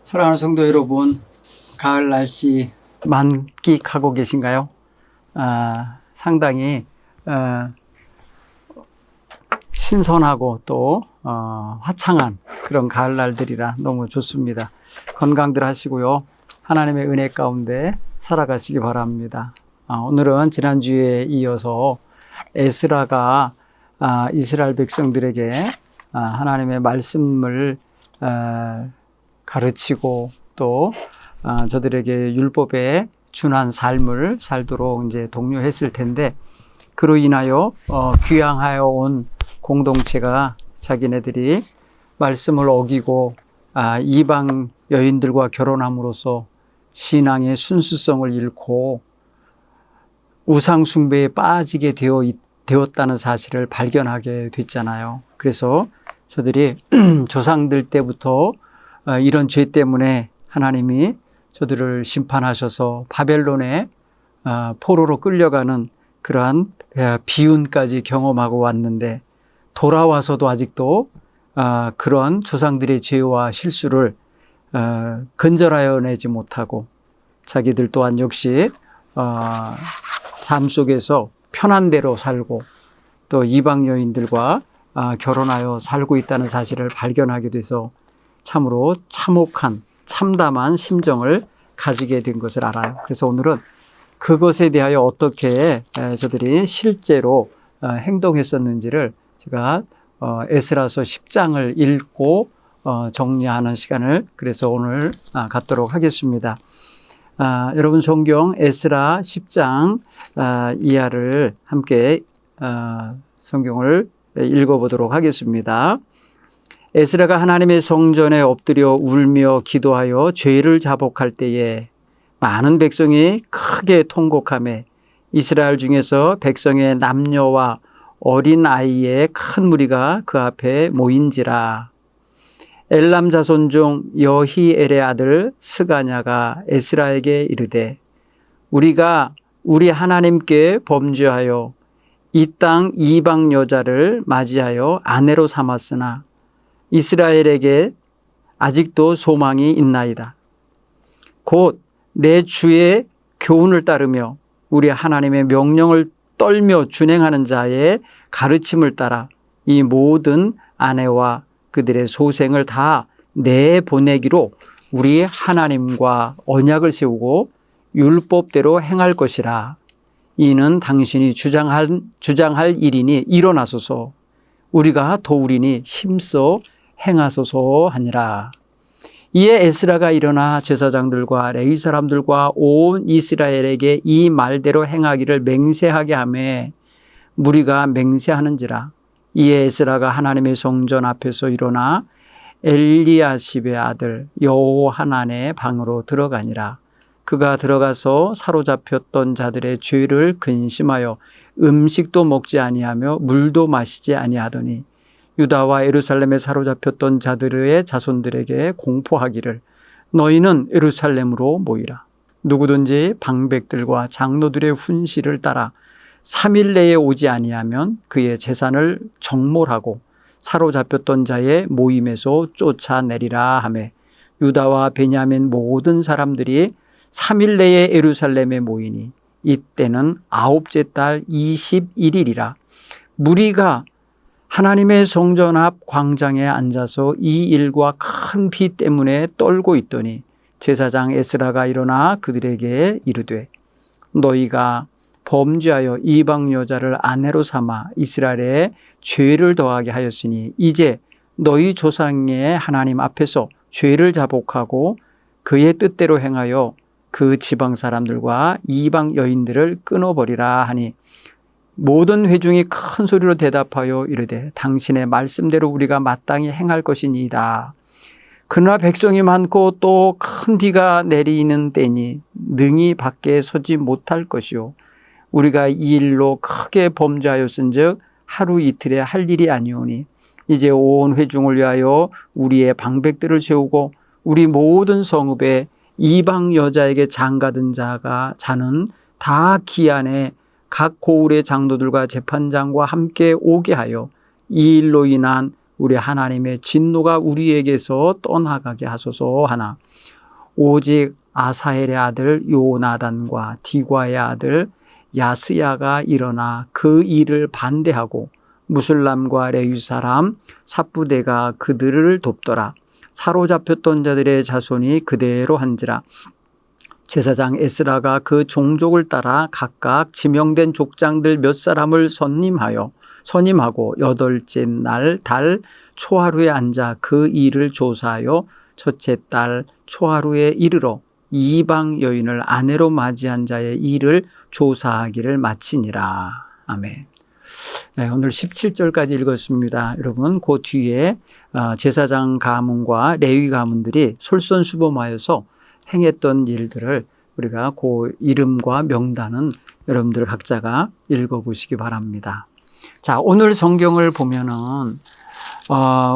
사랑하는 성도 여러분, 가을 날씨 만끽하고 계신가요? 상당히 신선하고 또 화창한 그런 가을 날들이라 너무 좋습니다. 건강들 하시고요. 하나님의 은혜 가운데 살아가시기 바랍니다. 오늘은 지난주에 이어서 에스라가 이스라엘 백성들에게 하나님의 말씀을 가르치고 또 저들에게 율법에 준한 삶을 살도록 이제 독려했을 텐데, 그로 인하여 귀향하여 온 공동체가 자기네들이 말씀을 어기고 이방 여인들과 결혼함으로써 신앙의 순수성을 잃고 우상 숭배에 빠지게 되었다는 사실을 발견하게 됐잖아요. 그래서 저들이 조상들 때부터 이런 죄 때문에 하나님이 저들을 심판하셔서 바벨론의 포로로 끌려가는 그러한 비운까지 경험하고 왔는데, 돌아와서도 아직도 그런 조상들의 죄와 실수를 근절하여 내지 못하고 자기들 또한 역시 삶 속에서 편한 대로 살고 또 이방 여인들과 결혼하여 살고 있다는 사실을 발견하게 돼서 참으로 참혹한 참담한 심정을 가지게 된 것을 알아요. 그래서 오늘은 그것에 대하여 어떻게 저들이 실제로 행동했었는지를 제가 에스라서 10장을 읽고 정리하는 시간을 그래서 오늘 갖도록 하겠습니다. 여러분 성경 에스라 10장 이하를 함께 성경을 읽어보도록 하겠습니다. 에스라가 하나님의 성전에 엎드려 울며 기도하여 죄를 자복할 때에 많은 백성이 크게 통곡하며 이스라엘 중에서 백성의 남녀와 어린 아이의 큰 무리가 그 앞에 모인지라. 엘람 자손 중 여히엘의 아들 스가냐가 에스라에게 이르되, 우리가 우리 하나님께 범죄하여 이 땅 이방 여자를 맞이하여 아내로 삼았으나 이스라엘에게 아직도 소망이 있나이다. 곧 내 주의 교훈을 따르며 우리 하나님의 명령을 떨며 준행하는 자의 가르침을 따라 이 모든 아내와 그들의 소생을 다 내보내기로 우리 하나님과 언약을 세우고 율법대로 행할 것이라. 이는 당신이 주장할 일이니 일어나소서. 우리가 도우리니 힘써 행하소서 하니라. 이에 에스라가 일어나 제사장들과 레위 사람들과 온 이스라엘에게 이 말대로 행하기를 맹세하게 하매 무리가 맹세하는지라. 이에 에스라가 하나님의 성전 앞에서 일어나 엘리야십의 아들 여호하난의 방으로 들어가니라. 그가 들어가서 사로잡혔던 자들의 죄를 근심하여 음식도 먹지 아니하며 물도 마시지 아니하더니 유다와 예루살렘에 사로잡혔던 자들의 자손들에게 공포하기를, 너희는 예루살렘으로 모이라. 누구든지 방백들과 장로들의 훈시를 따라 3일 내에 오지 아니하면 그의 재산을 정몰하고 사로잡혔던 자의 모임에서 쫓아내리라 하매, 유다와 베냐민 모든 사람들이 3일 내에 예루살렘에 모이니 이때는 9째 달 21일이라. 무리가 하나님의 성전 앞 광장에 앉아서 이 일과 큰 비 때문에 떨고 있더니 제사장 에스라가 일어나 그들에게 이르되, 너희가 범죄하여 이방 여자를 아내로 삼아 이스라엘에 죄를 더하게 하였으니 이제 너희 조상의 하나님 앞에서 죄를 자복하고 그의 뜻대로 행하여 그 지방 사람들과 이방 여인들을 끊어버리라 하니, 모든 회중이 큰 소리로 대답하여 이르되, 당신의 말씀대로 우리가 마땅히 행할 것이니이다. 그러나 백성이 많고 또 큰 비가 내리는 때니 능히 밖에 서지 못할 것이요, 우리가 이 일로 크게 범죄하였은즉 하루 이틀에 할 일이 아니오니 이제 온 회중을 위하여 우리의 방백들을 세우고 우리 모든 성읍에 이방 여자에게 장가든 자는 다 기한에 각 고을의 장로들과 재판장과 함께 오게 하여 이 일로 인한 우리 하나님의 진노가 우리에게서 떠나가게 하소서 하나. 오직 아사헬의 아들 요나단과 디과의 아들 야스야가 일어나 그 일을 반대하고 무슬람과 레위 사람 삽부대가 그들을 돕더라. 사로잡혔던 자들의 자손이 그대로 한지라. 제사장 에스라가 그 종족을 따라 각각 지명된 족장들 몇 사람을 선임하고 여덟째 날 달 초하루에 앉아 그 일을 조사하여 첫째 달 초하루에 이르러 이방 여인을 아내로 맞이한 자의 일을 조사하기를 마치니라. 아멘. 네, 오늘 17절까지 읽었습니다. 여러분, 그 뒤에 제사장 가문과 레위 가문들이 솔선수범하여서 행했던 일들을 우리가 그 이름과 명단은 여러분들 각자가 읽어보시기 바랍니다. 자, 오늘 성경을 보면은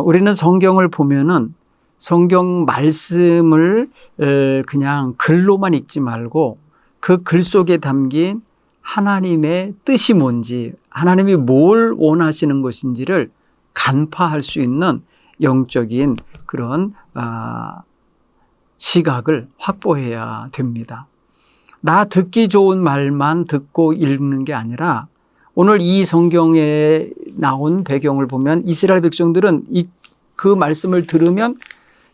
우리는 성경을 보면은 성경 말씀을 그냥 글로만 읽지 말고 그 글 속에 담긴 하나님의 뜻이 뭔지, 하나님이 뭘 원하시는 것인지를 간파할 수 있는 영적인 그런 시각을 확보해야 됩니다. 나 듣기 좋은 말만 듣고 읽는 게 아니라 오늘 이 성경에 나온 배경을 보면 이스라엘 백성들은 그 말씀을 들으면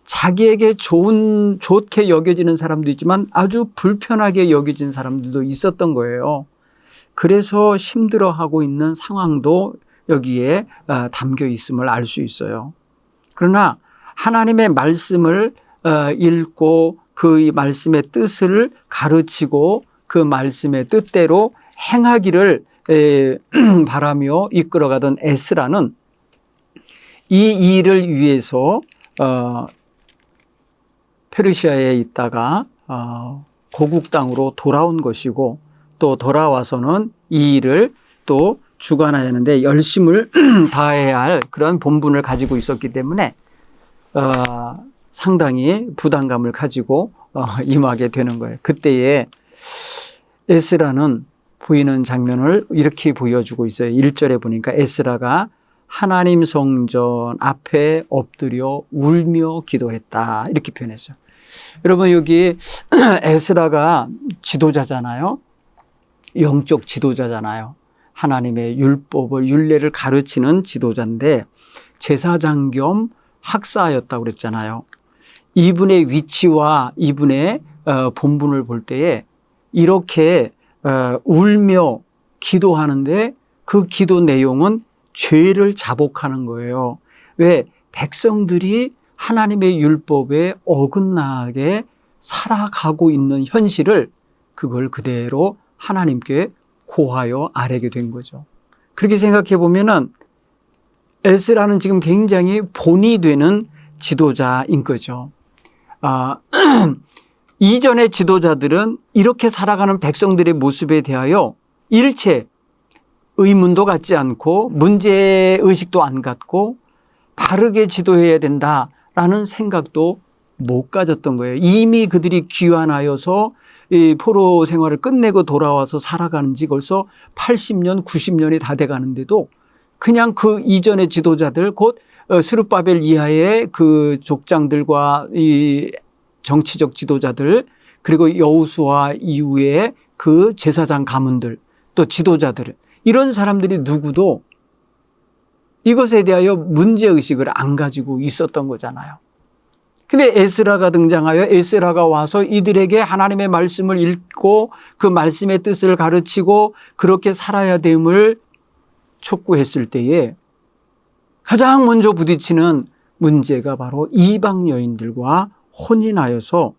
자기에게 좋게 여겨지는 사람도 있지만 아주 불편하게 여겨진 사람들도 있었던 거예요. 그래서 힘들어하고 있는 상황도 여기에 담겨 있음을 알 수 있어요. 그러나 하나님의 말씀을 읽고 그 말씀의 뜻을 가르치고 그 말씀의 뜻대로 행하기를 바라며 이끌어가던 에스라는 이 일을 위해서 페르시아에 있다가 고국 땅으로 돌아온 것이고 또 돌아와서는 이 일을 또 주관해야 하는데 열심을 다해야 할 그런 본분을 가지고 있었기 때문에 상당히 부담감을 가지고 임하게 되는 거예요. 그때에 에스라는 보이는 장면을 이렇게 보여주고 있어요. 1절에 보니까 에스라가 하나님 성전 앞에 엎드려 울며 기도했다. 이렇게 표현했어요. 여러분, 여기 에스라가 지도자잖아요. 영적 지도자잖아요. 하나님의 율법을, 율례를 가르치는 지도자인데 제사장 겸 학사였다고 그랬잖아요. 이분의 위치와 이분의 본분을 볼 때에 이렇게 울며 기도하는데 그 기도 내용은 죄를 자복하는 거예요. 왜? 백성들이 하나님의 율법에 어긋나게 살아가고 있는 현실을 그걸 그대로 하나님께 고하여 아뢰게 된 거죠. 그렇게 생각해 보면은 에스라는 지금 굉장히 본이 되는 지도자인 거죠. 이전의 지도자들은 이렇게 살아가는 백성들의 모습에 대하여 일체 의문도 갖지 않고 문제의식도 안 갖고 바르게 지도해야 된다라는 생각도 못 가졌던 거예요. 이미 그들이 귀환하여서 이 포로 생활을 끝내고 돌아와서 살아가는 지 벌써 80년, 90년이 다 돼가는데도 그냥 그 이전의 지도자들, 곧 스룹바벨 이하의 그 족장들과 이 정치적 지도자들, 그리고 여호수아 이후에 그 제사장 가문들, 또 지도자들, 이런 사람들이 누구도 이것에 대하여 문제의식을 안 가지고 있었던 거잖아요. 근데 에스라가 등장하여 에스라가 와서 이들에게 하나님의 말씀을 읽고 그 말씀의 뜻을 가르치고 그렇게 살아야 됨을 촉구했을 때에 가장 먼저 부딪히는 문제가 바로 이방 여인들과 혼인하여서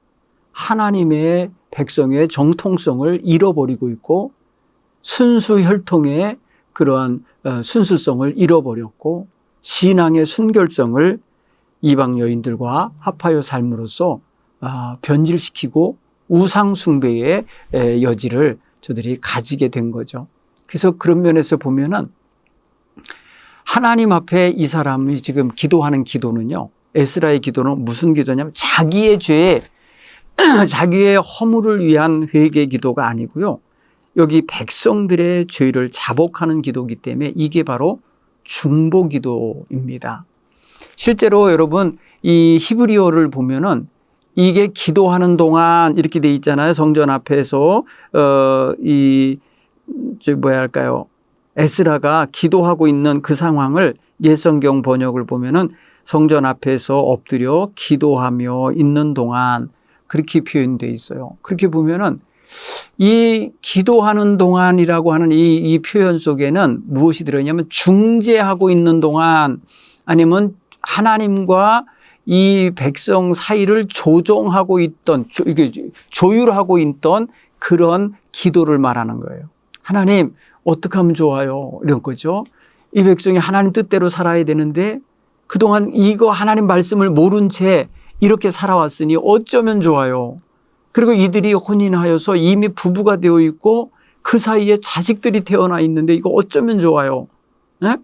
하나님의 백성의 정통성을 잃어버리고 있고 순수 혈통의 그러한 순수성을 잃어버렸고 신앙의 순결성을 이방 여인들과 합하여 삶으로써 변질시키고 우상 숭배의 여지를 저들이 가지게 된 거죠. 그래서 그런 면에서 보면은 하나님 앞에 이 사람이 지금 기도하는 기도는요, 에스라의 기도는 무슨 기도냐면 자기의 죄, 자기의 허물을 위한 회개 기도가 아니고요, 여기 백성들의 죄를 자복하는 기도이기 때문에 이게 바로 중보 기도입니다. 실제로 여러분 이 히브리어를 보면은 이게 기도하는 동안 이렇게 돼 있잖아요. 성전 앞에서 뭐야 할까요? 에스라가 기도하고 있는 그 상황을 옛 성경 번역을 보면은 성전 앞에서 엎드려 기도하며 있는 동안 그렇게 표현되어 있어요. 그렇게 보면은 이 기도하는 동안이라고 하는 이 표현 속에는 무엇이 들어있냐면 중재하고 있는 동안 아니면 하나님과 이 백성 사이를 조정하고 있던, 이게 조율하고 있던 그런 기도를 말하는 거예요. 하나님, 어떻게 하면 좋아요? 이런 거죠. 이 백성이 하나님 뜻대로 살아야 되는데 그동안 이거 하나님 말씀을 모른 채 이렇게 살아왔으니 어쩌면 좋아요. 그리고 이들이 혼인하여서 이미 부부가 되어 있고 그 사이에 자식들이 태어나 있는데 이거 어쩌면 좋아요. 네?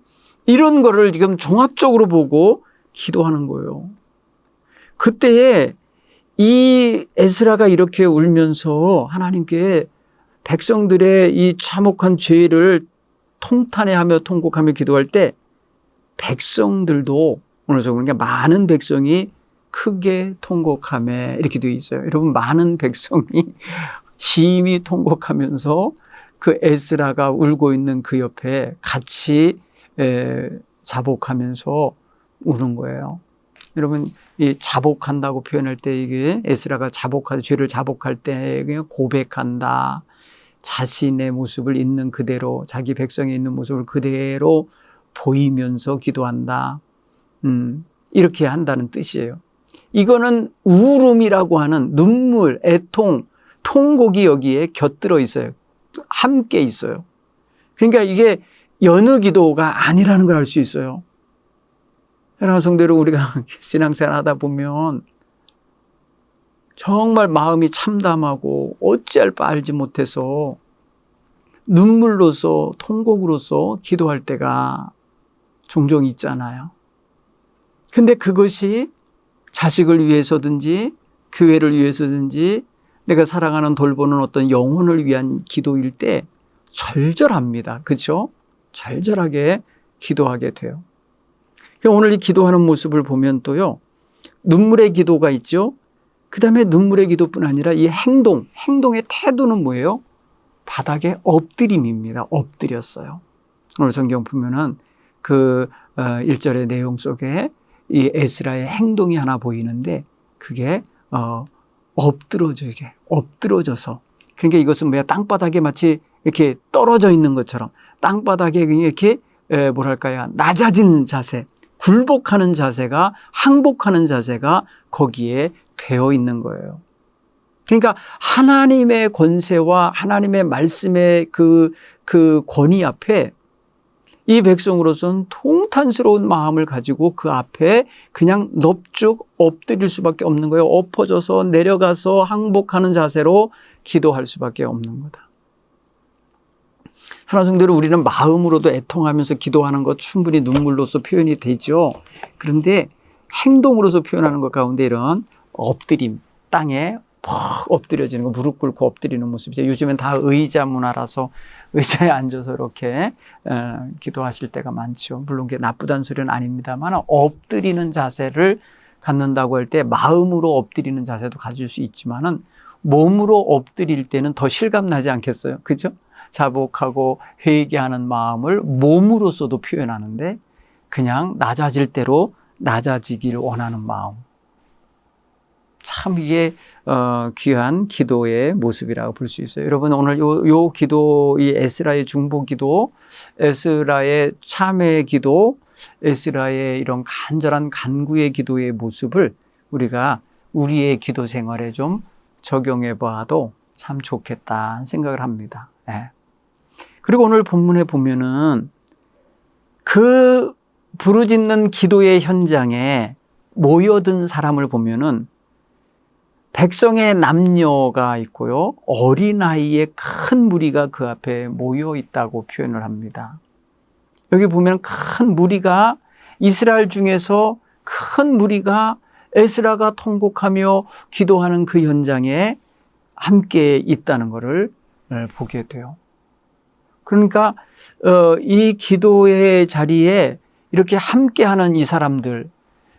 이런 거를 지금 종합적으로 보고 기도하는 거예요. 그때에 이 에스라가 이렇게 울면서 하나님께 백성들의 이 참혹한 죄를 통탄해하며 통곡하며 기도할 때 백성들도 오늘 그러니까 많은 백성이 크게 통곡하며 이렇게 되어 있어요. 여러분 많은 백성이 심히 통곡하면서 그 에스라가 울고 있는 그 옆에 같이 자복하면서 우는 거예요. 여러분 이 자복한다고 표현할 때 이게 에스라가 자복하다 죄를 자복할 때 고백한다. 자신의 모습을 있는 그대로 자기 백성이 있는 모습을 그대로 보이면서 기도한다. 이렇게 한다는 뜻이에요. 이거는 울음이라고 하는 눈물, 애통, 통곡이 여기에 곁들어 있어요. 함께 있어요. 그러니까 이게 여느 기도가 아니라는 걸 알 수 있어요. 사랑하는 성도들, 우리가 신앙생활 하다 보면 정말 마음이 참담하고 어찌할 바 알지 못해서 눈물로서 통곡으로서 기도할 때가 종종 있잖아요. 근데 그것이 자식을 위해서든지 교회를 위해서든지 내가 사랑하는 돌보는 어떤 영혼을 위한 기도일 때 절절합니다. 그렇죠? 절절하게 기도하게 돼요. 오늘 이 기도하는 모습을 보면 또요, 눈물의 기도가 있죠. 그 다음에 눈물의 기도뿐 아니라 이 행동의 태도는 뭐예요? 바닥에 엎드림입니다. 엎드렸어요. 오늘 성경 보면은 그 1절의 내용 속에 이 에스라의 행동이 하나 보이는데 그게 엎드러져서 그러니까 이것은 뭐야? 땅바닥에 마치 이렇게 떨어져 있는 것처럼 땅바닥에 이렇게 뭐랄까요? 낮아진 자세, 굴복하는 자세가, 항복하는 자세가 거기에 배어 있는 거예요. 그러니까 하나님의 권세와 하나님의 말씀의 그 권위 앞에 이 백성으로서는 통탄스러운 마음을 가지고 그 앞에 그냥 넙죽 엎드릴 수밖에 없는 거예요. 엎어져서 내려가서 항복하는 자세로 기도할 수밖에 없는 거다. 사랑하는 성도들, 우리는 마음으로도 애통하면서 기도하는 것 충분히 눈물로서 표현이 되죠. 그런데 행동으로서 표현하는 것 가운데 이런 엎드림, 땅에 퍽 엎드려지는 거, 무릎 꿇고 엎드리는 모습이죠. 요즘엔 다 의자 문화라서 의자에 앉아서 이렇게 기도하실 때가 많죠. 물론 그게 나쁘다는 소리는 아닙니다만 엎드리는 자세를 갖는다고 할 때 마음으로 엎드리는 자세도 가질 수 있지만은 몸으로 엎드릴 때는 더 실감나지 않겠어요? 그죠? 자복하고 회개하는 마음을 몸으로서도 표현하는데 그냥 낮아질 대로 낮아지기를 원하는 마음. 참 이게 귀한 기도의 모습이라고 볼 수 있어요. 여러분 오늘 요 기도, 이 에스라의 중보 기도, 에스라의 참회의 기도, 에스라의 이런 간절한 간구의 기도의 모습을 우리가 우리의 기도 생활에 좀 적용해 봐도 참 좋겠다 생각을 합니다. 네. 그리고 오늘 본문에 보면은 그 부르짖는 기도의 현장에 모여든 사람을 보면은 백성의 남녀가 있고요, 어린아이의 큰 무리가 그 앞에 모여 있다고 표현을 합니다. 여기 보면 큰 무리가, 이스라엘 중에서 큰 무리가 에스라가 통곡하며 기도하는 그 현장에 함께 있다는 것을 보게 돼요. 그러니까 이 기도의 자리에 이렇게 함께하는 이 사람들,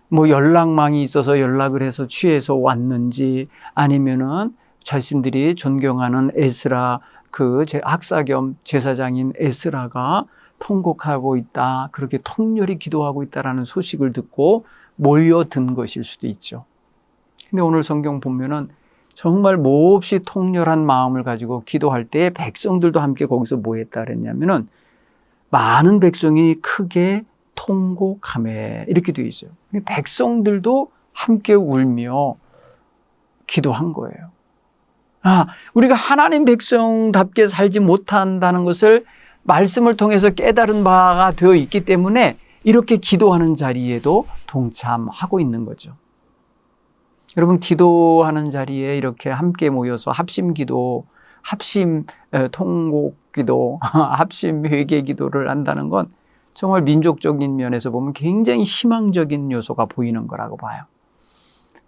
뭐 연락망이 있어서 연락을 해서 취해서 왔는지, 아니면은 자신들이 존경하는 에스라, 그 학사 겸 제사장인 에스라가 통곡하고 있다, 그렇게 통렬히 기도하고 있다라는 소식을 듣고 모여든 것일 수도 있죠. 근데 오늘 성경 보면은 정말 몹시 통렬한 마음을 가지고 기도할 때 백성들도 함께 거기서 뭐 했다 그랬냐면은 많은 백성이 크게 통곡하며 이렇게 되어 있어요. 백성들도 함께 울며 기도한 거예요. 우리가 하나님 백성답게 살지 못한다는 것을 말씀을 통해서 깨달은 바가 되어 있기 때문에 이렇게 기도하는 자리에도 동참하고 있는 거죠. 여러분, 기도하는 자리에 이렇게 함께 모여서 합심 기도, 합심 통곡 기도, 합심 회개 기도를 한다는 건 정말 민족적인 면에서 보면 굉장히 희망적인 요소가 보이는 거라고 봐요.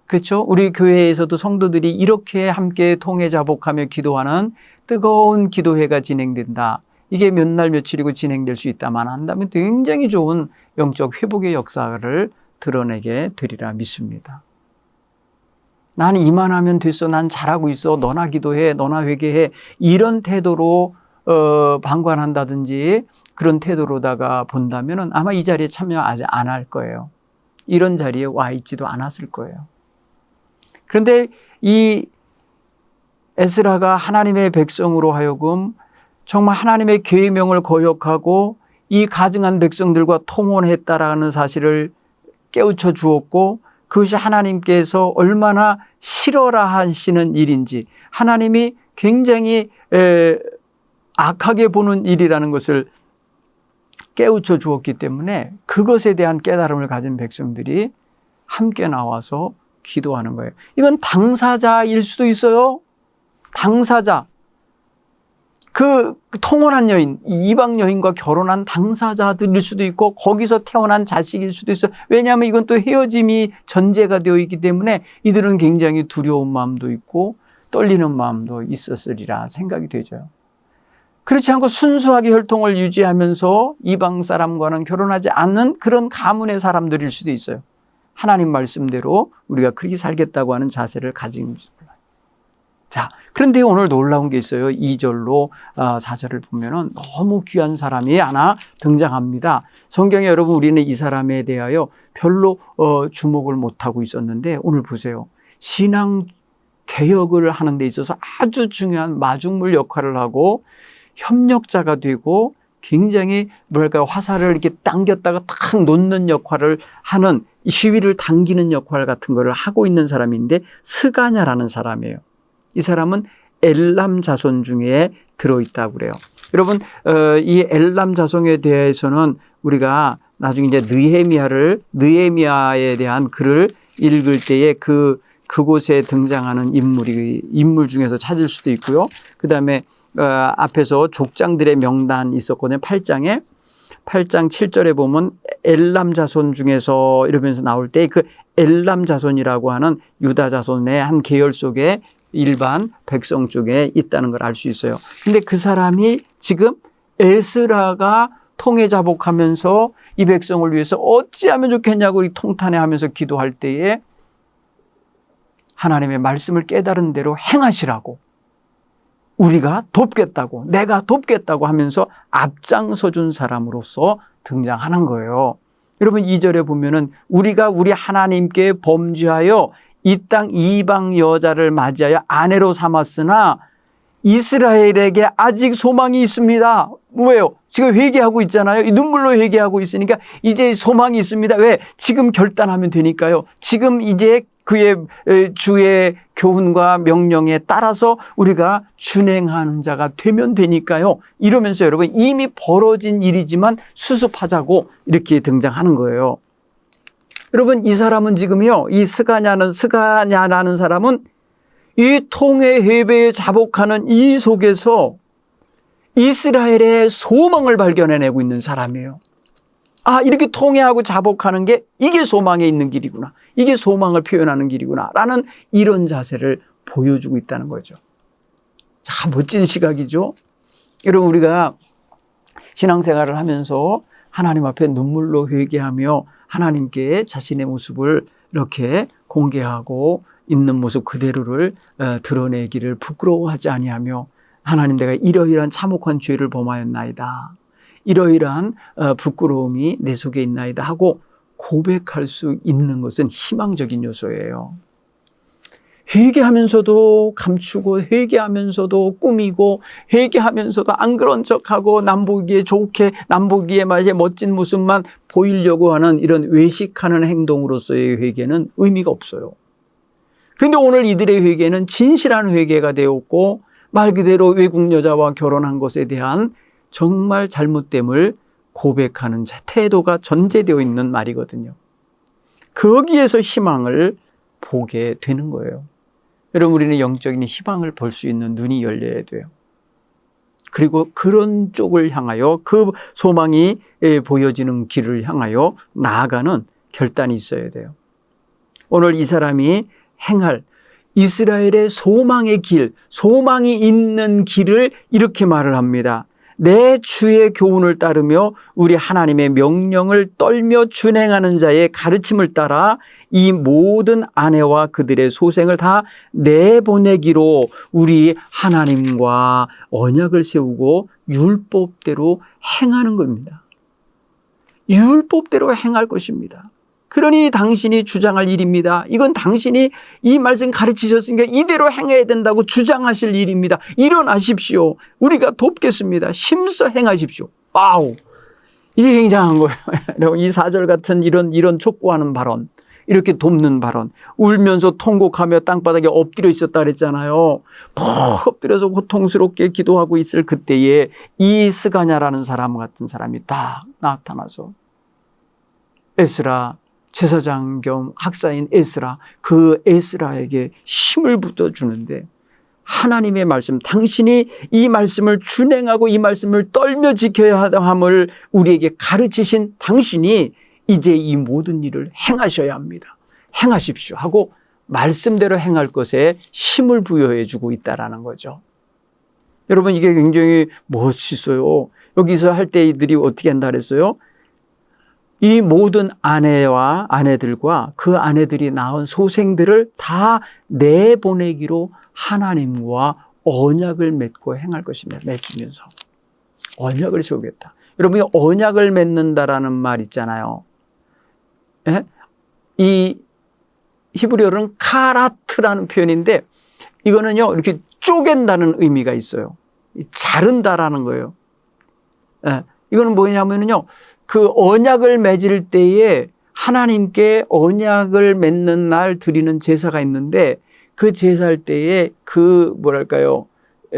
그렇죠? 우리 교회에서도 성도들이 이렇게 함께 통회자복하며 기도하는 뜨거운 기도회가 진행된다. 이게 몇 날 며칠이고 진행될 수 있다만 한다면 굉장히 좋은 영적 회복의 역사를 드러내게 되리라 믿습니다. 나는 이만하면 됐어, 난 잘하고 있어, 너나 기도해, 너나 회개해, 이런 태도로 방관한다든지 그런 태도로다가 본다면 아마 이 자리에 참여 아직 안 할 거예요. 이런 자리에 와 있지도 않았을 거예요. 그런데 이 에스라가 하나님의 백성으로 하여금 정말 하나님의 계명을 거역하고 이 가증한 백성들과 통혼했다라는 사실을 깨우쳐 주었고, 그것이 하나님께서 얼마나 싫어라 하시는 일인지, 하나님이 굉장히 악하게 보는 일이라는 것을 깨우쳐 주었기 때문에 그것에 대한 깨달음을 가진 백성들이 함께 나와서 기도하는 거예요. 이건 당사자일 수도 있어요. 당사자. 그 통혼한 여인, 이방 여인과 결혼한 당사자들일 수도 있고 거기서 태어난 자식일 수도 있어요. 왜냐하면 이건 또 헤어짐이 전제가 되어 있기 때문에 이들은 굉장히 두려운 마음도 있고 떨리는 마음도 있었으리라 생각이 되죠. 그렇지 않고 순수하게 혈통을 유지하면서 이방 사람과는 결혼하지 않는 그런 가문의 사람들일 수도 있어요. 하나님 말씀대로 우리가 그렇게 살겠다고 하는 자세를 가진. 자, 그런데 오늘 놀라운 게 있어요. 2절로 4절을 보면은 너무 귀한 사람이 하나 등장합니다. 성경에 여러분, 우리는 이 사람에 대하여 별로 주목을 못하고 있었는데 오늘 보세요. 신앙 개혁을 하는 데 있어서 아주 중요한 마중물 역할을 하고 협력자가 되고 굉장히 뭐랄까요, 화살을 이렇게 당겼다가 탁 놓는 역할을 하는, 시위를 당기는 역할 같은 거를 하고 있는 사람인데 스가냐라는 사람이에요. 이 사람은 엘람 자손 중에 들어있다고 그래요. 여러분, 이 엘람 자손에 대해서는 우리가 나중에 이제 느헤미야에 대한 글을 읽을 때에 그곳에 등장하는 인물 중에서 찾을 수도 있고요. 그 다음에 앞에서 족장들의 명단이 있었거든요. 8장 7절에 보면 엘람 자손 중에서 이러면서 나올 때 그 엘람 자손이라고 하는 유다 자손의 한 계열 속에 일반 백성 쪽에 있다는 걸 알 수 있어요. 근데 그 사람이 지금 에스라가 통회자복하면서 이 백성을 위해서 어찌하면 좋겠냐고 통탄해하면서 기도할 때에 하나님의 말씀을 깨달은 대로 행하시라고, 우리가 돕겠다고, 내가 돕겠다고 하면서 앞장서 준 사람으로서 등장하는 거예요. 여러분, 2절에 보면은 우리가 우리 하나님께 범죄하여 이 땅 이방 여자를 맞이하여 아내로 삼았으나 이스라엘에게 아직 소망이 있습니다. 왜요? 지금 회개하고 있잖아요. 눈물로 회개하고 있으니까 이제 소망이 있습니다. 왜? 지금 결단하면 되니까요. 지금 이제 그의 주의 교훈과 명령에 따라서 우리가 준행하는 자가 되면 되니까요. 이러면서 여러분, 이미 벌어진 일이지만 수습하자고 이렇게 등장하는 거예요. 여러분, 이 사람은 지금요, 이 스가냐라는 사람은 이 통회 회배에 자복하는 이 속에서 이스라엘의 소망을 발견해내고 있는 사람이에요. 이렇게 통회하고 자복하는 게 이게 소망에 있는 길이구나, 이게 소망을 표현하는 길이구나 라는 이런 자세를 보여주고 있다는 거죠. 자, 멋진 시각이죠. 여러분, 우리가 신앙생활을 하면서 하나님 앞에 눈물로 회개하며 하나님께 자신의 모습을 이렇게 공개하고 있는 모습 그대로를 드러내기를 부끄러워하지 아니하며 하나님 내가 이러이러한 참혹한 죄를 범하였나이다. 이러이러한 부끄러움이 내 속에 있나이다 하고 고백할 수 있는 것은 희망적인 요소예요. 회개하면서도 감추고 회개하면서도 꾸미고 회개하면서도 안 그런 척하고 남보기에 좋게 남보기에 맞아 멋진 모습만 보이려고 하는 이런 외식하는 행동으로서의 회개는 의미가 없어요. 그런데 오늘 이들의 회개는 진실한 회개가 되었고 말 그대로 외국 여자와 결혼한 것에 대한 정말 잘못됨을 고백하는 태도가 전제되어 있는 말이거든요. 거기에서 희망을 보게 되는 거예요. 여러분 우리는 영적인 희망을 볼 수 있는 눈이 열려야 돼요. 그리고 그런 쪽을 향하여 그 소망이 보여지는 길을 향하여 나아가는 결단이 있어야 돼요. 오늘 이 사람이 행할 이스라엘의 소망의 길, 소망이 있는 길을 이렇게 말을 합니다. 내 주의 교훈을 따르며 우리 하나님의 명령을 떨며 준행하는 자의 가르침을 따라 이 모든 아내와 그들의 소생을 다 내보내기로 우리 하나님과 언약을 세우고 율법대로 행하는 겁니다. 율법대로 행할 것입니다. 그러니 당신이 주장할 일입니다. 이건 당신이 이 말씀 가르치셨으니까 이대로 행해야 된다고 주장하실 일입니다. 일어나십시오. 우리가 돕겠습니다. 힘써 행하십시오. 와우. 이게 굉장한 거예요. 여러분 이 4절 같은 이런 촉구하는 발언, 이렇게 돕는 발언, 울면서 통곡하며 땅바닥에 엎드려 있었다 그랬잖아요. 엎드려서 고통스럽게 기도하고 있을 그때에 이 스가냐라는 사람 같은 사람이 딱 나타나서 에스라 제사장 겸 학사인 에스라, 그 에스라에게 힘을 붙여주는데 하나님의 말씀, 당신이 이 말씀을 준행하고 이 말씀을 떨며 지켜야 함을 우리에게 가르치신 당신이 이제 이 모든 일을 행하셔야 합니다. 행하십시오 하고 말씀대로 행할 것에 힘을 부여해 주고 있다는 거죠. 여러분 이게 굉장히 멋있어요. 여기서 할 때 이들이 어떻게 한다 그랬어요? 이 모든 아내와 아내들과 그 아내들이 낳은 소생들을 다 내보내기로 하나님과 언약을 맺고 행할 것입니다. 맺으면서 언약을 세우겠다. 여러분이 언약을 맺는다라는 말 있잖아요. 예? 이 히브리어로는 카라트라는 표현인데 이거는요 이렇게 쪼갠다는 의미가 있어요. 자른다라는 거예요. 예? 이거는 뭐냐면요. 그 언약을 맺을 때에 하나님께 언약을 맺는 날 드리는 제사가 있는데 그 제사할 때에 그 뭐랄까요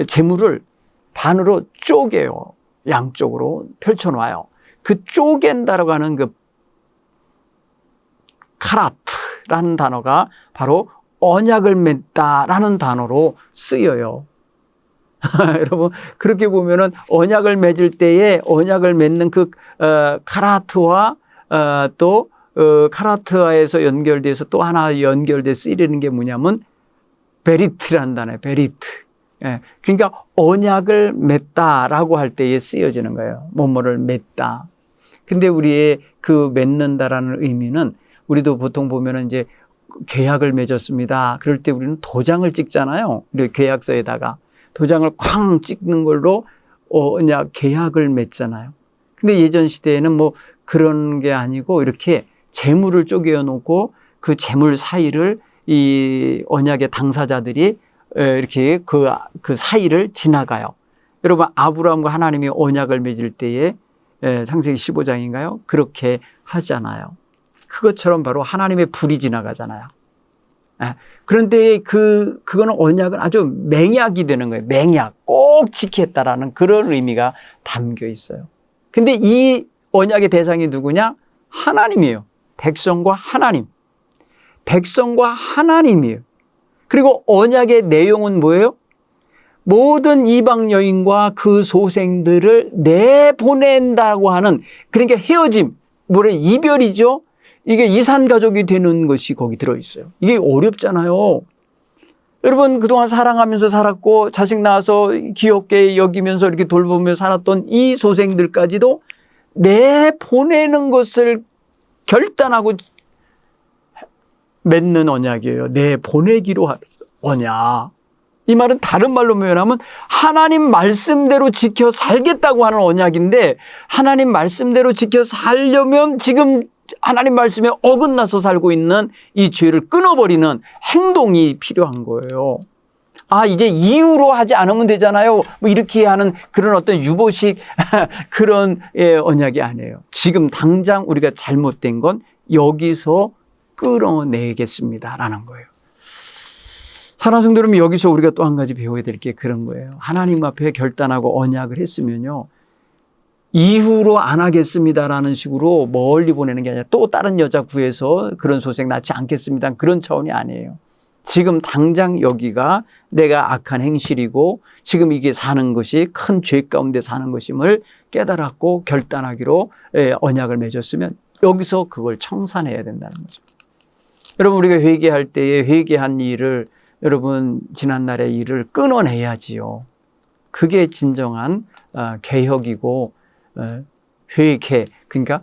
제물을 반으로 쪼개요. 양쪽으로 펼쳐놔요. 그 쪼갠다라고 하는 그 카라트라는 단어가 바로 언약을 맺다라는 단어로 쓰여요. 여러분 그렇게 보면은 언약을 맺을 때에 언약을 맺는 그 카라트와 또 카라트와에서 연결돼서 또 하나 연결돼 쓰이는 게 뭐냐면 베리트라는 단어예요. 베리트. 예. 그러니까 언약을 맺다라고 할 때에 쓰여지는 거예요. 뭐뭐를 맺다. 근데 우리의 그 맺는다라는 의미는 우리도 보통 보면은 이제 계약을 맺었습니다. 그럴 때 우리는 도장을 찍잖아요. 우리 계약서에다가. 도장을 쾅 찍는 걸로 언약 계약을 맺잖아요. 근데 예전 시대에는 뭐 그런 게 아니고 이렇게 재물을 쪼개어 놓고 그 재물 사이를 이 언약의 당사자들이 이렇게 그 사이를 지나가요. 여러분 아브라함과 하나님이 언약을 맺을 때에 창세기 15장인가요? 그렇게 하잖아요. 그것처럼 바로 하나님의 불이 지나가잖아요. 그런데 그거는 언약은 아주 맹약이 되는 거예요. 맹약. 꼭 지켰다라는 그런 의미가 담겨 있어요. 근데 이 언약의 대상이 누구냐? 하나님이에요. 백성과 하나님. 백성과 하나님이에요. 그리고 언약의 내용은 뭐예요? 모든 이방 여인과 그 소생들을 내보낸다고 하는, 그러니까 헤어짐, 이별이죠. 이게 이산가족이 되는 것이 거기 들어있어요. 이게 어렵잖아요. 여러분 그동안 사랑하면서 살았고 자식 낳아서 귀엽게 여기면서 이렇게 돌보며 살았던 이 소생들까지도 내보내는 것을 결단하고 맺는 언약이에요. 내 보내기로 언약. 이 말은 다른 말로 표현하면 하나님 말씀대로 지켜 살겠다고 하는 언약인데, 하나님 말씀대로 지켜 살려면 지금 하나님 말씀에 어긋나서 살고 있는 이 죄를 끊어버리는 행동이 필요한 거예요. 아, 이제 이유로 하지 않으면 되잖아요. 뭐 이렇게 하는 그런 어떤 유보식 그런 언약이 아니에요. 지금 당장 우리가 잘못된 건 여기서 끌어내겠습니다라는 거예요. 사랑하는 성도 여러분, 여기서 우리가 또 한 가지 배워야 될 게 그런 거예요. 하나님 앞에 결단하고 언약을 했으면요, 이후로 안 하겠습니다라는 식으로 멀리 보내는 게 아니라 또 다른 여자 구해서 그런 소생 낳지 않겠습니다, 그런 차원이 아니에요. 지금 당장 여기가 내가 악한 행실이고 지금 이게 사는 것이 큰 죄 가운데 사는 것임을 깨달았고 결단하기로 언약을 맺었으면 여기서 그걸 청산해야 된다는 거죠. 여러분, 우리가 회개할 때에 회개한 일을, 여러분 지난날의 일을 끊어내야지요. 그게 진정한 개혁이고 회개, 그러니까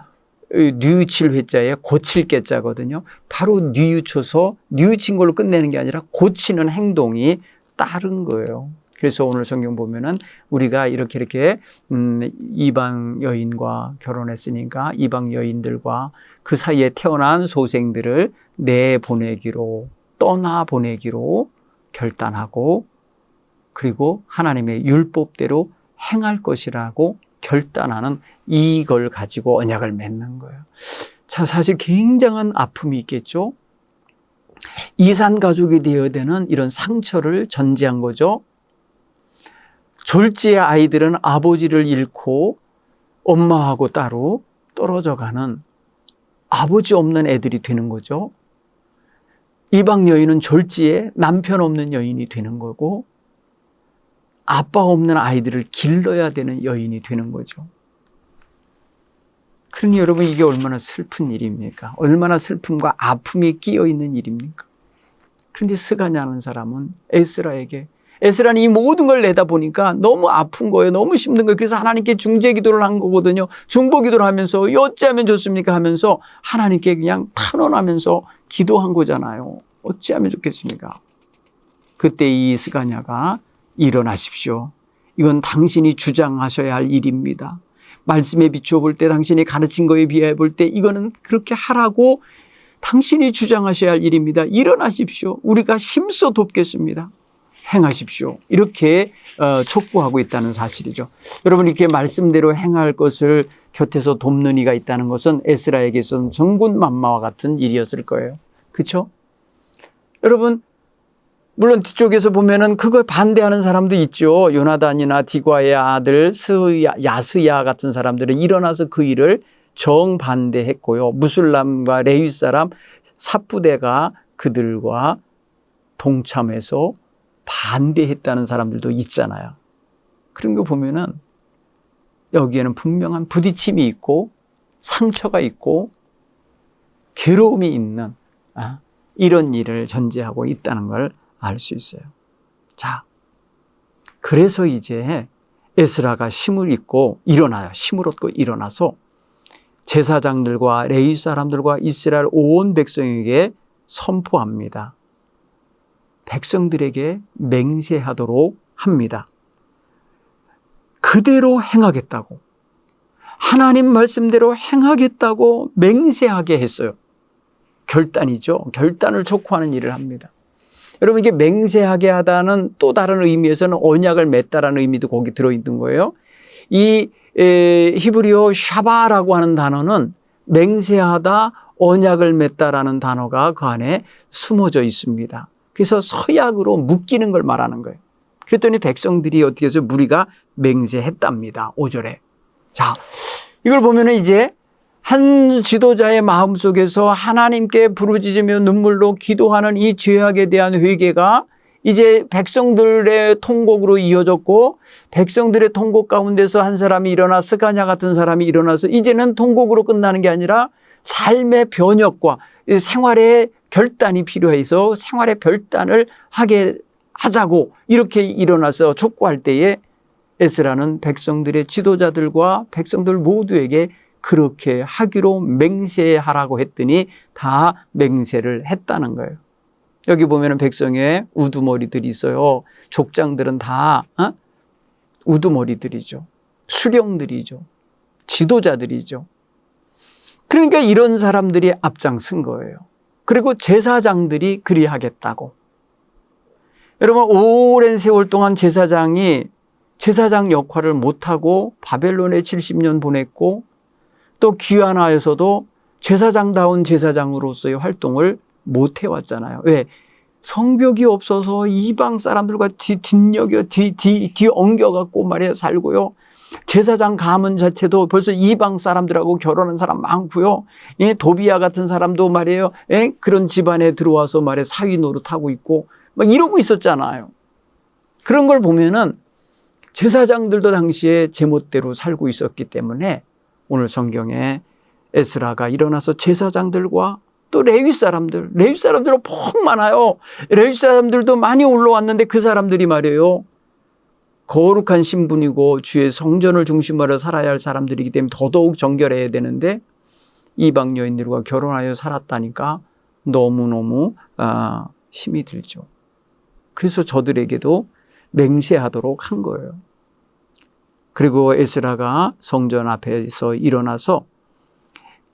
뉘우칠 회자에 고칠 깨자거든요. 바로 뉘우쳐서 뉘우친 걸로 끝내는 게 아니라 고치는 행동이 따른 거예요. 그래서 오늘 성경 보면은 우리가 이렇게 이방 여인과 결혼했으니까 이방 여인들과 그 사이에 태어난 소생들을 내보내기로, 떠나보내기로 결단하고, 그리고 하나님의 율법대로 행할 것이라고 결단하는 이걸 가지고 언약을 맺는 거예요. 자, 사실 굉장한 아픔이 있겠죠. 이산 가족이 되어야 되는 이런 상처를 전제한 거죠. 졸지의 아이들은 아버지를 잃고 엄마하고 따로 떨어져 가는 아버지 없는 애들이 되는 거죠. 이방 여인은 졸지에 남편 없는 여인이 되는 거고, 아빠 없는 아이들을 길러야 되는 여인이 되는 거죠. 그러니 여러분, 이게 얼마나 슬픈 일입니까? 얼마나 슬픔과 아픔이 끼어 있는 일입니까? 그런데 스가냐는 사람은 에스라는 이 모든 걸 내다보니까 너무 아픈 거예요. 너무 힘든 거예요. 그래서 하나님께 중재 기도를 한 거거든요. 중보 기도를 하면서 어찌하면 좋습니까 하면서 하나님께 그냥 탄원하면서 기도한 거잖아요. 어찌하면 좋겠습니까? 그때 이 스가냐가 일어나십시오. 이건 당신이 주장하셔야 할 일입니다. 말씀에 비추어 볼 때, 당신이 가르친 거에 비하여 볼 때 이거는 그렇게 하라고 당신이 주장하셔야 할 일입니다. 일어나십시오. 우리가 힘써 돕겠습니다. 행하십시오. 이렇게 촉구하고 있다는 사실이죠. 여러분, 이렇게 말씀대로 행할 것을 곁에서 돕는 이가 있다는 것은 에스라에게서는 전군만마와 같은 일이었을 거예요. 그렇죠? 여러분, 물론 뒤쪽에서 보면은 그걸 반대하는 사람도 있죠. 요나단이나 디과의 아들 야스야 같은 사람들은 일어나서 그 일을 정반대했고요. 무술람과 레위 사람 삽부대가 그들과 동참해서 반대했다는 사람들도 있잖아요. 그런 거 보면은 여기에는 분명한 부딪힘이 있고 상처가 있고 괴로움이 있는 이런 일을 전제하고 있다는 걸 알 수 있어요. 자, 그래서 이제 에스라가 힘을 얻고 일어나서 제사장들과 레위 사람들과 이스라엘 온 백성에게 선포합니다. 백성들에게 맹세하도록 합니다. 그대로 행하겠다고, 하나님 말씀대로 행하겠다고 맹세하게 했어요. 결단이죠. 결단을 촉구하는 일을 합니다. 여러분, 이게 맹세하게 하다는 또 다른 의미에서는 언약을 맺다라는 의미도 거기 들어있는 거예요. 이 히브리어 샤바라고 하는 단어는 맹세하다, 언약을 맺다라는 단어가 그 안에 숨어져 있습니다. 그래서 서약으로 묶이는 걸 말하는 거예요. 그랬더니 백성들이 어떻게 해서 무리가 맹세했답니다. 5절에. 자, 이걸 보면은 이제 한 지도자의 마음속에서 하나님께 부르짖으며 눈물로 기도하는 이 죄악에 대한 회개가 이제 백성들의 통곡으로 이어졌고, 백성들의 통곡 가운데서 한 사람이 일어나, 스가냐 같은 사람이 일어나서 이제는 통곡으로 끝나는 게 아니라 삶의 변혁과 생활의 결단이 필요해서 생활의 결단을 하자고 이렇게 일어나서 촉구할 때에 에스라는 백성들의 지도자들과 백성들 모두에게 그렇게 하기로 맹세하라고 했더니 다 맹세를 했다는 거예요. 여기 보면은 백성의 우두머리들이 있어요. 족장들은 다 우두머리들이죠. 수령들이죠. 지도자들이죠. 그러니까 이런 사람들이 앞장선 거예요. 그리고 제사장들이 그리하겠다고. 여러분, 오랜 세월 동안 제사장이 제사장 역할을 못하고 바벨론에 70년 보냈고 또 귀환하여서도 제사장다운 제사장으로서의 활동을 못 해왔잖아요. 왜? 성벽이 없어서 이방 사람들과 뒤엉겨갖고 말이에요, 살고요. 제사장 가문 자체도 벌써 이방 사람들하고 결혼한 사람 많고요. 예, 도비야 같은 사람도 말이에요. 예, 그런 집안에 들어와서 말이에요, 사위 노릇하고 있고 막 이러고 있었잖아요. 그런 걸 보면은 제사장들도 당시에 제멋대로 살고 있었기 때문에 오늘 성경에 에스라가 일어나서 제사장들과 또 레위 사람들은 퍽 많아요. 레위 사람들도 많이 올라왔는데 그 사람들이 말이에요, 거룩한 신분이고 주의 성전을 중심으로 살아야 할 사람들이기 때문에 더더욱 정결해야 되는데 이방 여인들과 결혼하여 살았다니까 너무너무 힘이 들죠. 그래서 저들에게도 맹세하도록 한 거예요. 그리고 에스라가 성전 앞에서 일어나서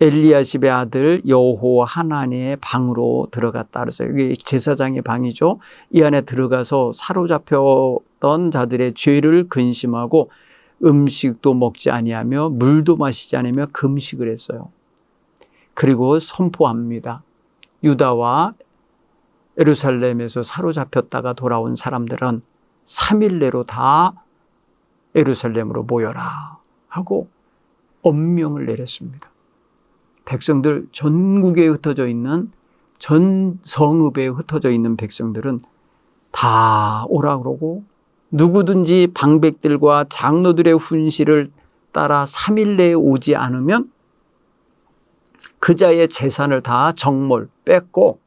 엘리야십의 아들 여호하나니의 방으로 들어갔다 그랬어요. 이게 제사장의 방이죠. 이 안에 들어가서 사로잡혔던 자들의 죄를 근심하고 음식도 먹지 아니하며 물도 마시지 않으며 금식을 했어요. 그리고 선포합니다. 유다와 예루살렘에서 사로잡혔다가 돌아온 사람들은 3일 내로 다 예루살렘으로 모여라 하고 엄명을 내렸습니다. 백성들, 전국에 흩어져 있는, 전 성읍에 흩어져 있는 백성들은 다 오라 그러고 누구든지 방백들과 장로들의 훈시를 따라 3일 내에 오지 않으면 그자의 재산을 다 정몰 뺏고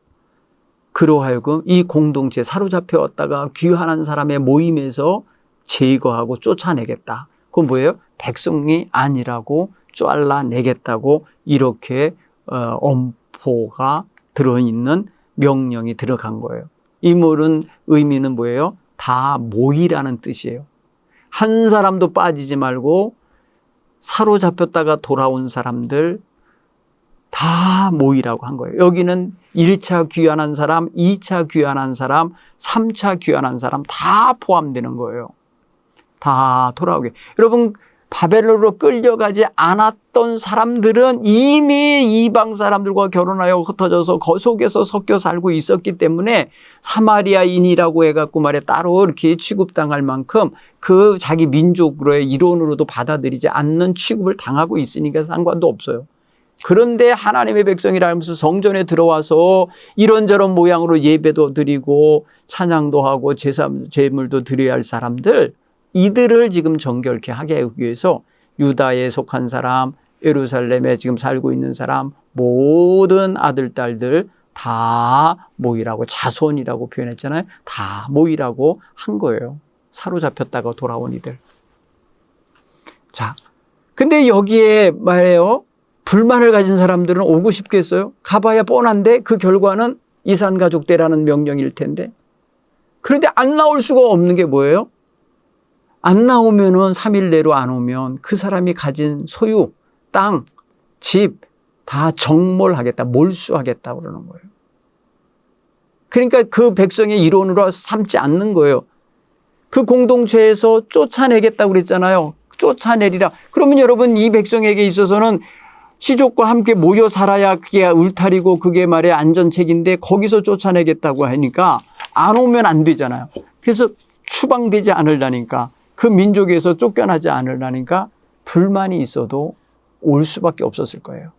그로 하여금 이 공동체 사로잡혀왔다가 귀환한 사람의 모임에서 제거하고 쫓아내겠다. 그건 뭐예요? 백성이 아니라고 잘라내겠다고 이렇게 엄포가 들어있는 명령이 들어간 거예요. 이 말은 의미는 뭐예요? 다 모이라는 뜻이에요. 한 사람도 빠지지 말고 사로잡혔다가 돌아온 사람들 다 모이라고 한 거예요. 여기는 1차 귀환한 사람, 2차 귀환한 사람, 3차 귀환한 사람 다 포함되는 거예요. 다 돌아오게. 여러분, 바벨론으로 끌려가지 않았던 사람들은 이미 이방 사람들과 결혼하여 흩어져서 그 속에서 섞여 살고 있었기 때문에 사마리아인이라고 해갖고 말에 따로 이렇게 취급당할 만큼 그 자기 민족으로의 일원으로도 받아들이지 않는 취급을 당하고 있으니까 상관도 없어요. 그런데 하나님의 백성이라 하면서 성전에 들어와서 이런저런 모양으로 예배도 드리고 찬양도 하고 제물도 드려야 할 사람들, 이들을 지금 정결케 하게 하기 위해서 유다에 속한 사람, 예루살렘에 지금 살고 있는 사람, 모든 아들, 딸들 다 모이라고, 자손이라고 표현했잖아요. 다 모이라고 한 거예요. 사로잡혔다가 돌아온 이들. 자, 근데 여기에 말해요, 불만을 가진 사람들은 오고 싶겠어요? 가봐야 뻔한데 그 결과는 이산가족대라는 명령일 텐데. 그런데 안 나올 수가 없는 게 뭐예요? 안 나오면은 3일 내로 안 오면 그 사람이 가진 소유, 땅, 집 다 정몰하겠다, 몰수하겠다 그러는 거예요. 그러니까 그 백성의 일원으로 삼지 않는 거예요. 그 공동체에서 쫓아내겠다고 그랬잖아요. 쫓아내리라. 그러면 여러분, 이 백성에게 있어서는 시족과 함께 모여 살아야 그게 울타리고 그게 말의 안전책인데 거기서 쫓아내겠다고 하니까 안 오면 안 되잖아요. 그래서 추방되지 않으려니까, 그 민족에서 쫓겨나지 않으려니까 불만이 있어도 올 수밖에 없었을 거예요.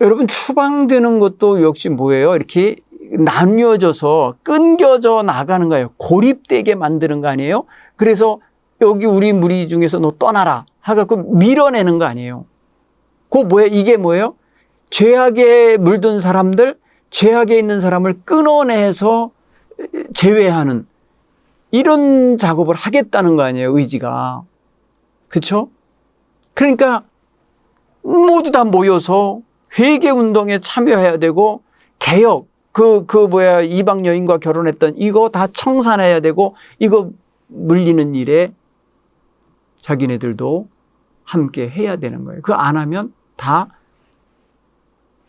여러분, 추방되는 것도 역시 뭐예요? 이렇게 나뉘어져서 끊겨져 나가는 거예요. 고립되게 만드는 거 아니에요? 그래서 여기 우리 무리 중에서 너 떠나라 하갖고 밀어내는 거 아니에요. 그거 뭐예요? 이게 뭐예요? 죄악에 물든 사람들, 죄악에 있는 사람을 끊어내서 제외하는 이런 작업을 하겠다는 거 아니에요, 의지가. 그렇죠? 그러니까 모두 다 모여서 회개 운동에 참여해야 되고, 개혁, 이방 여인과 결혼했던 이거 다 청산해야 되고, 이거 물리는 일에 자기네들도 함께 해야 되는 거예요. 그거 안 하면 다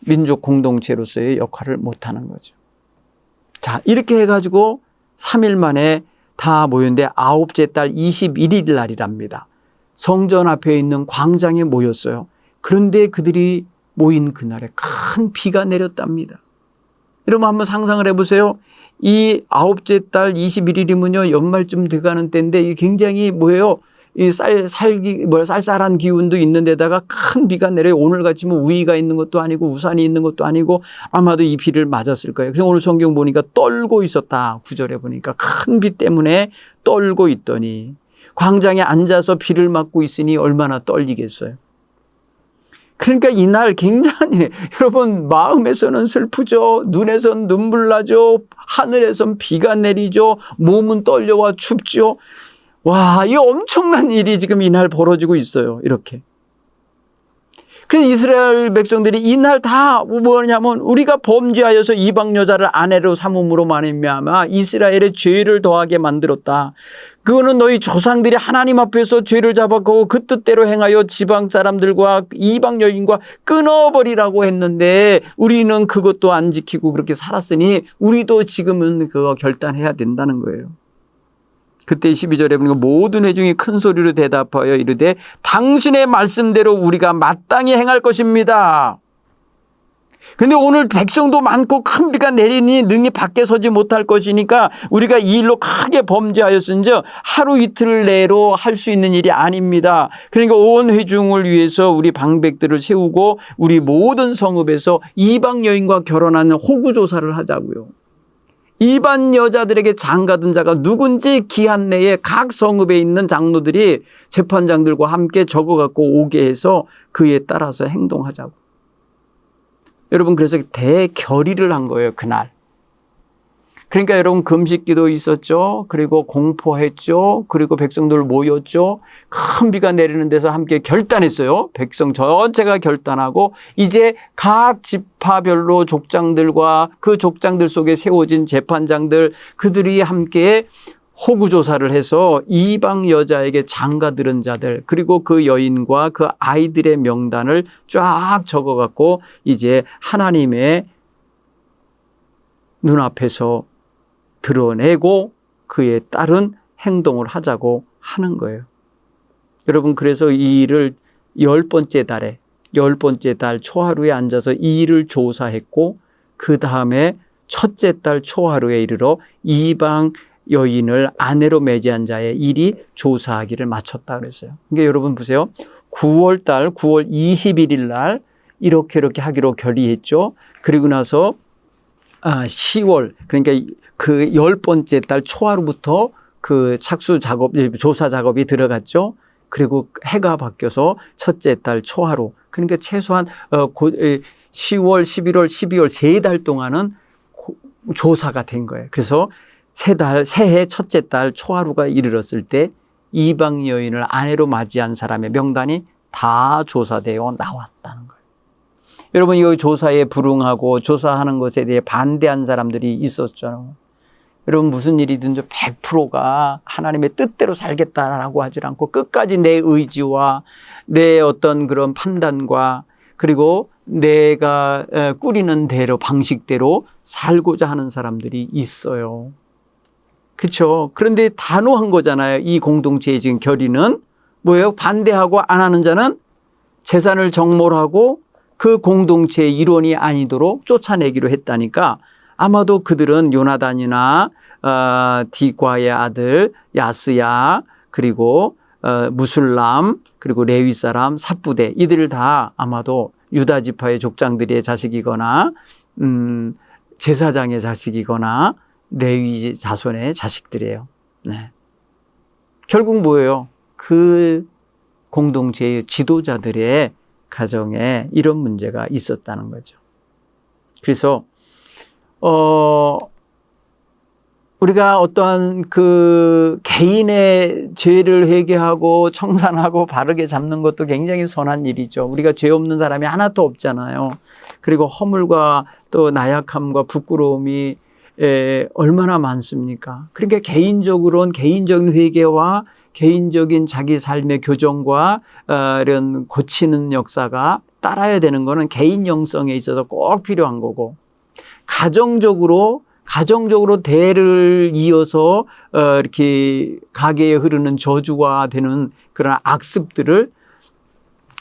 민족 공동체로서의 역할을 못 하는 거죠. 자, 이렇게 해가지고 3일 만에 다 모였는데 9째 달 21일 날이랍니다. 성전 앞에 있는 광장에 모였어요. 그런데 그들이 모인 그날에 큰 비가 내렸답니다. 여러분 한번 상상을 해보세요. 이 9째 달 21일이면요, 연말쯤 돼가는 때인데, 이 굉장히 이 쌀쌀한 기운도 있는 데다가 큰 비가 내려요. 오늘 같이 우위가 있는 것도 아니고 우산이 있는 것도 아니고 아마도 이 비를 맞았을 거예요. 그래서 오늘 성경 보니까 떨고 있었다. 9절에 보니까 큰 비 때문에 떨고 있더니, 광장에 앉아서 비를 맞고 있으니 얼마나 떨리겠어요. 그러니까 이날 굉장히 여러분 마음에서는 슬프죠. 눈에선 눈물 나죠. 하늘에선 비가 내리죠. 몸은 떨려와 춥죠. 와, 이 엄청난 일이 지금 이날 벌어지고 있어요. 이렇게. 그래서 이스라엘 백성들이 이날 다 뭐냐면, 우리가 범죄하여서 이방 여자를 아내로 삼음으로 말미암아 이스라엘의 죄를 더하게 만들었다. 그거는 너희 조상들이 하나님 앞에서 죄를 잡았고 그 뜻대로 행하여 지방 사람들과 이방 여인과 끊어버리라고 했는데, 우리는 그것도 안 지키고 그렇게 살았으니 우리도 지금은 그거 결단해야 된다는 거예요. 그때 12절에 보니까 모든 회중이 큰 소리로 대답하여 이르되 당신의 말씀대로 우리가 마땅히 행할 것입니다. 그런데 오늘 백성도 많고 큰 비가 내리니 능히 밖에 서지 못할 것이니까 우리가 이 일로 크게 범죄하였은즉 하루 이틀 내로 할 수 있는 일이 아닙니다. 그러니까 온 회중을 위해서 우리 방백들을 세우고 우리 모든 성읍에서 이방 여인과 결혼하는 호구조사를 하자고요. 이방 여자들에게 장가든 자가 누군지 기한 내에 각 성읍에 있는 장로들이 재판장들과 함께 적어갖고 오게 해서 그에 따라서 행동하자고. 여러분, 그래서 대결의를 한 거예요, 그날. 그러니까 여러분, 금식기도 있었죠. 그리고 공포했죠. 그리고 백성들 모였죠. 큰 비가 내리는 데서 함께 결단했어요. 백성 전체가 결단하고 이제 각 지파별로 족장들과 그 족장들 속에 세워진 재판장들, 그들이 함께 호구조사를 해서 이방 여자에게 장가들은 자들, 그리고 그 여인과 그 아이들의 명단을 쫙 적어갖고 이제 하나님의 눈앞에서 드러내고 그에 따른 행동을 하자고 하는 거예요. 여러분, 그래서 이 일을 10번째 달 초하루에 앉아서 이 일을 조사했고, 그 다음에 첫째 달 초하루에 이르러 이방 여인을 아내로 맺이한 자의 일이 조사하기를 마쳤다 그랬어요. 그러니까 여러분 보세요. 9월 21일 날 이렇게 하기로 결의했죠. 그리고 나서 10월, 그러니까 그 10번째 달 초하루부터 그 착수 작업, 조사 작업이 들어갔죠. 그리고 해가 바뀌어서 첫째 달 초하루. 그러니까 최소한 10월, 11월, 12월 3달 동안은 조사가 된 거예요. 그래서 새해 첫째 달 초하루가 이르렀을 때 이방 여인을 아내로 맞이한 사람의 명단이 다 조사되어 나왔다는 거예요. 여러분, 이 조사에 불응하고 조사하는 것에 대해 반대한 사람들이 있었죠. 여러분, 무슨 일이든지 100%가 하나님의 뜻대로 살겠다라고 하지 않고 끝까지 내 의지와 내 어떤 그런 판단과 그리고 내가 꾸리는 대로 방식대로 살고자 하는 사람들이 있어요. 그렇죠? 그런데 단호한 거잖아요. 이 공동체의 지금 결의는 뭐예요? 반대하고 안 하는 자는 재산을 정몰하고 그 공동체의 일원이 아니도록 쫓아내기로 했다니까, 아마도 그들은 요나단이나 디과의 아들 야스야, 그리고 무술람, 그리고 레위 사람 삽부대, 이들을 다 아마도 유다 지파의 족장들의 자식이거나 제사장의 자식이거나 레위 자손의 자식들이에요. 네. 결국 뭐예요? 그 공동체의 지도자들의 가정에 이런 문제가 있었다는 거죠. 그래서 우리가 어떠한 그 개인의 죄를 회개하고 청산하고 바르게 잡는 것도 굉장히 선한 일이죠. 우리가 죄 없는 사람이 하나도 없잖아요. 그리고 허물과 또 나약함과 부끄러움이 얼마나 많습니까? 그러니까 개인적으로는 개인적인 회개와 개인적인 자기 삶의 교정과 이런 고치는 역사가 따라야 되는 거는 개인 영성에 있어서 꼭 필요한 거고, 가정적으로 대를 이어서 이렇게 가게에 흐르는 저주가 되는 그런 악습들을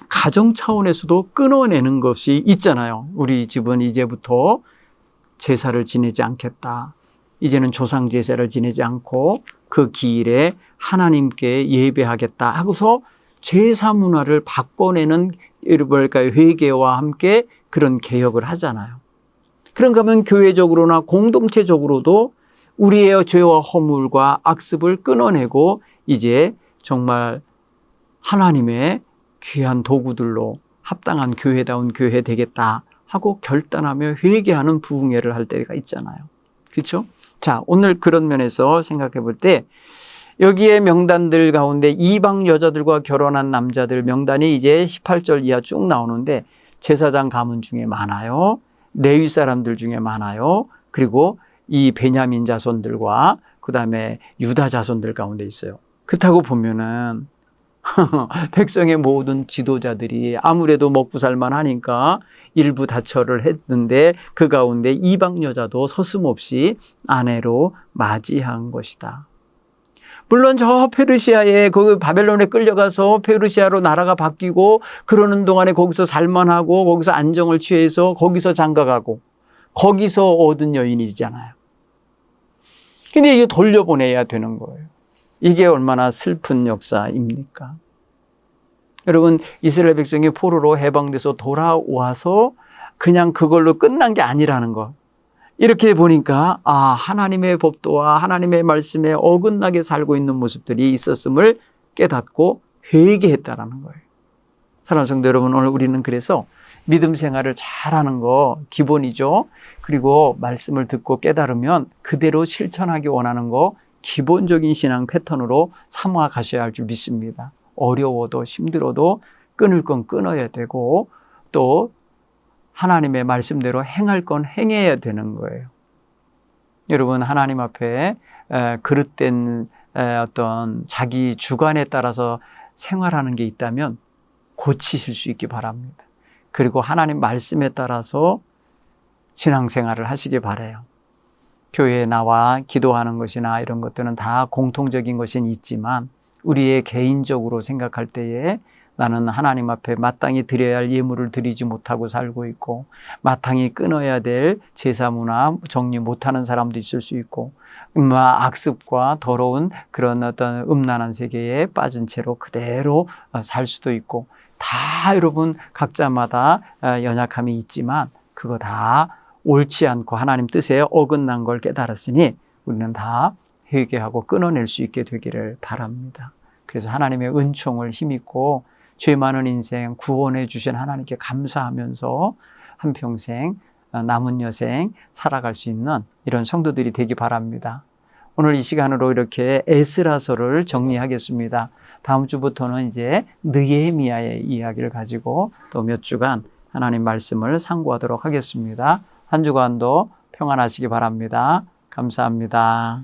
가정 차원에서도 끊어내는 것이 있잖아요. 우리 집은 이제부터 제사를 지내지 않겠다. 이제는 조상 제사를 지내지 않고 그 기일에 하나님께 예배하겠다 하고서 제사 문화를 바꿔내는 회개와 함께 그런 개혁을 하잖아요. 그런가 하면 교회적으로나 공동체적으로도 우리의 죄와 허물과 악습을 끊어내고 이제 정말 하나님의 귀한 도구들로 합당한 교회다운 교회 되겠다 하고 결단하며 회개하는 부흥회를 할 때가 있잖아요. 그렇죠? 자, 오늘 그런 면에서 생각해 볼 때 여기에 명단들 가운데 이방 여자들과 결혼한 남자들 명단이 이제 18절 이하 쭉 나오는데 제사장 가문 중에 많아요. 레위 사람들 중에 많아요. 그리고 이 베냐민 자손들과 그다음에 유다 자손들 가운데 있어요. 그렇다고 보면은 백성의 모든 지도자들이 아무래도 먹고 살만하니까 일부 다처를 했는데 그 가운데 이방 여자도 서슴없이 아내로 맞이한 것이다. 물론 저 페르시아에 그 바벨론에 끌려가서 페르시아로 나라가 바뀌고 그러는 동안에 거기서 살만하고 거기서 안정을 취해서 거기서 장가가고 거기서 얻은 여인이잖아요. 근데 이게 돌려보내야 되는 거예요. 이게 얼마나 슬픈 역사입니까? 여러분, 이스라엘 백성이 포로로 해방돼서 돌아와서 그냥 그걸로 끝난 게 아니라는 거. 이렇게 보니까 하나님의 법도와 하나님의 말씀에 어긋나게 살고 있는 모습들이 있었음을 깨닫고 회개했다라는 거예요. 사랑하는 성도 여러분, 오늘 우리는 그래서 믿음 생활을 잘하는 거 기본이죠. 그리고 말씀을 듣고 깨달으면 그대로 실천하기 원하는 거 기본적인 신앙 패턴으로 삼아 가셔야 할 줄 믿습니다. 어려워도 힘들어도 끊을 건 끊어야 되고 또 하나님의 말씀대로 행할 건 행해야 되는 거예요. 여러분, 하나님 앞에 그릇된 어떤 자기 주관에 따라서 생활하는 게 있다면 고치실 수 있기 바랍니다. 그리고 하나님 말씀에 따라서 신앙생활을 하시기 바라요. 교회에 나와 기도하는 것이나 이런 것들은 다 공통적인 것은 있지만 우리의 개인적으로 생각할 때에 나는 하나님 앞에 마땅히 드려야 할 예물을 드리지 못하고 살고 있고 마땅히 끊어야 될 제사 문화 정리 못하는 사람도 있을 수 있고 악습과 더러운 그런 어떤 음란한 세계에 빠진 채로 그대로 살 수도 있고 다 여러분 각자마다 연약함이 있지만 그거 다 옳지 않고 하나님 뜻에 어긋난 걸 깨달았으니 우리는 다 회개하고 끊어낼 수 있게 되기를 바랍니다. 그래서 하나님의 은총을 힘입고 죄 많은 인생 구원해 주신 하나님께 감사하면서 한평생 남은 여생 살아갈 수 있는 이런 성도들이 되기 바랍니다. 오늘 이 시간으로 이렇게 에스라서를 정리하겠습니다. 다음 주부터는 이제 느헤미야의 이야기를 가지고 또 몇 주간 하나님 말씀을 상고하도록 하겠습니다. 한 주간도 평안하시기 바랍니다. 감사합니다.